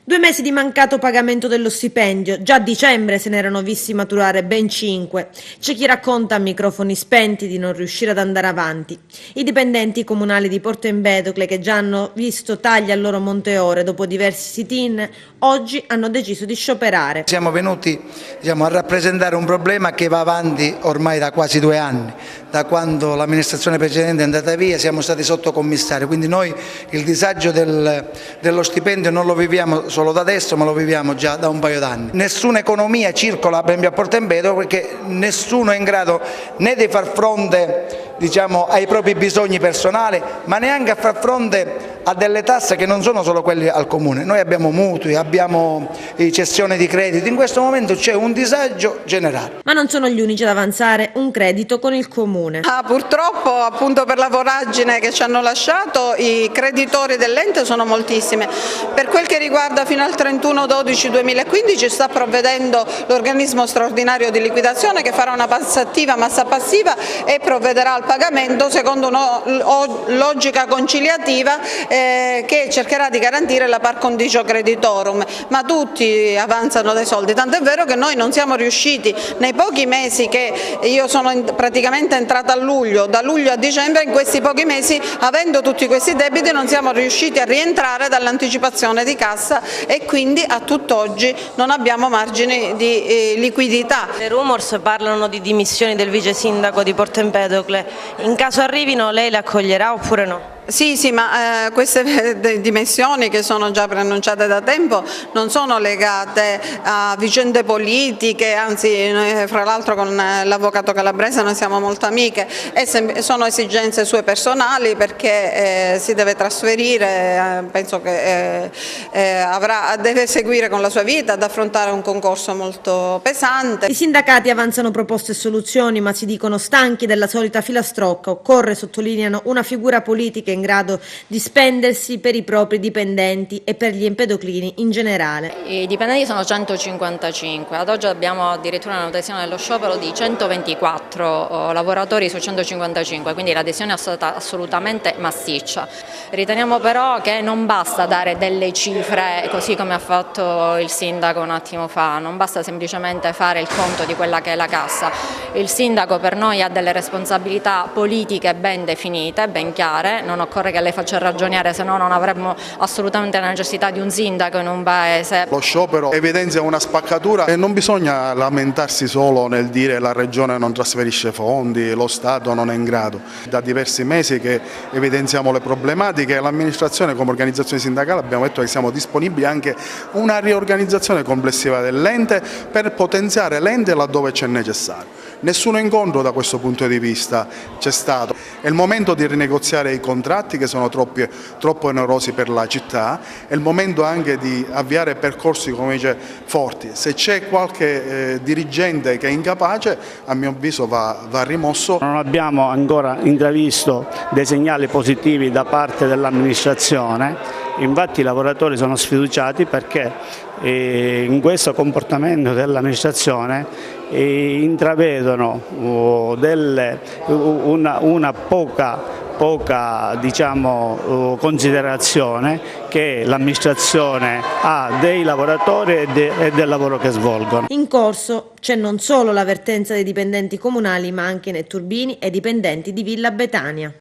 2 mesi di mancato pagamento dello stipendio, già a dicembre se ne erano visti maturare ben 5. C'è chi racconta a microfoni spenti di non riuscire ad andare avanti. I dipendenti comunali di Porto Empedocle, che già hanno visto tagli al loro monte ore dopo diversi sit-in, oggi hanno deciso di scioperare. Siamo venuti a rappresentare un problema che va avanti ormai da quasi 2 anni. Da quando l'amministrazione precedente è andata via siamo stati sotto commissario, quindi noi il disagio dello stipendio non lo viviamo solo da adesso, ma lo viviamo già da un paio d'anni. Nessuna economia circola a Porto Empedocle perché nessuno è in grado né di far fronte ai propri bisogni personali, ma neanche a far fronte a delle tasse che non sono solo quelle al comune. Noi abbiamo mutui, abbiamo cessione di crediti, in questo momento c'è un disagio generale. Ma non sono gli unici ad avanzare un credito con il comune. Purtroppo, appunto per la voragine che ci hanno lasciato, i creditori dell'ente sono moltissimi. Per quel che riguarda fino al 31/12/2015 sta provvedendo l'organismo straordinario di liquidazione che farà una massa passiva e provvederà al pagamento secondo una logica conciliativa che cercherà di garantire la par condicio creditorum, ma tutti avanzano dei soldi, tant'è vero che noi non siamo riusciti nei pochi mesi che io sono praticamente entrata a luglio, da luglio a dicembre, in questi pochi mesi, avendo tutti questi debiti, non siamo riusciti a rientrare dall'anticipazione di cassa e quindi a tutt'oggi non abbiamo margini di liquidità. Le rumors parlano di dimissioni del vice sindaco di Porto Empedocle. In caso arrivino, lei le accoglierà oppure no? Sì, ma queste dimissioni che sono già preannunciate da tempo non sono legate a vicende politiche, anzi fra l'altro con l'avvocato Calabrese noi siamo molto amiche, e sono esigenze sue personali perché si deve trasferire, penso che deve seguire con la sua vita ad affrontare un concorso molto pesante. I sindacati avanzano proposte e soluzioni, ma si dicono stanchi della solita filastrocca. Occorre, sottolineano, una figura politica in grado di spendersi per i propri dipendenti e per gli empedoclini in generale. I dipendenti sono 155, ad oggi abbiamo addirittura un'adesione dello sciopero di 124 lavoratori su 155, quindi l'adesione è stata assolutamente massiccia. Riteniamo però che non basta dare delle cifre così come ha fatto il sindaco un attimo fa, non basta semplicemente fare il conto di quella che è la cassa. Il sindaco per noi ha delle responsabilità politiche ben definite, ben chiare, non occorre che lei faccia ragioniere, se no non avremmo assolutamente la necessità di un sindaco in un paese. Lo sciopero evidenzia una spaccatura e non bisogna lamentarsi solo nel dire la regione non trasferisce fondi, lo Stato non è in grado. Da diversi mesi che evidenziamo le problematiche, l'amministrazione come organizzazione sindacale abbiamo detto che siamo disponibili anche a una riorganizzazione complessiva dell'ente per potenziare l'ente laddove c'è necessario. Nessun incontro da questo punto di vista c'è stato. È il momento di rinegoziare i contratti che sono troppo onerosi per la città, è il momento anche di avviare percorsi, come dice, forti. Se c'è qualche dirigente che è incapace, a mio avviso va rimosso. Non abbiamo ancora intravisto dei segnali positivi da parte dell'amministrazione. Infatti i lavoratori sono sfiduciati perché in questo comportamento dell'amministrazione intravedono una poca considerazione che l'amministrazione ha dei lavoratori e del lavoro che svolgono. In corso c'è non solo l'avvertenza dei dipendenti comunali, ma anche Netturbini e dipendenti di Villa Betania.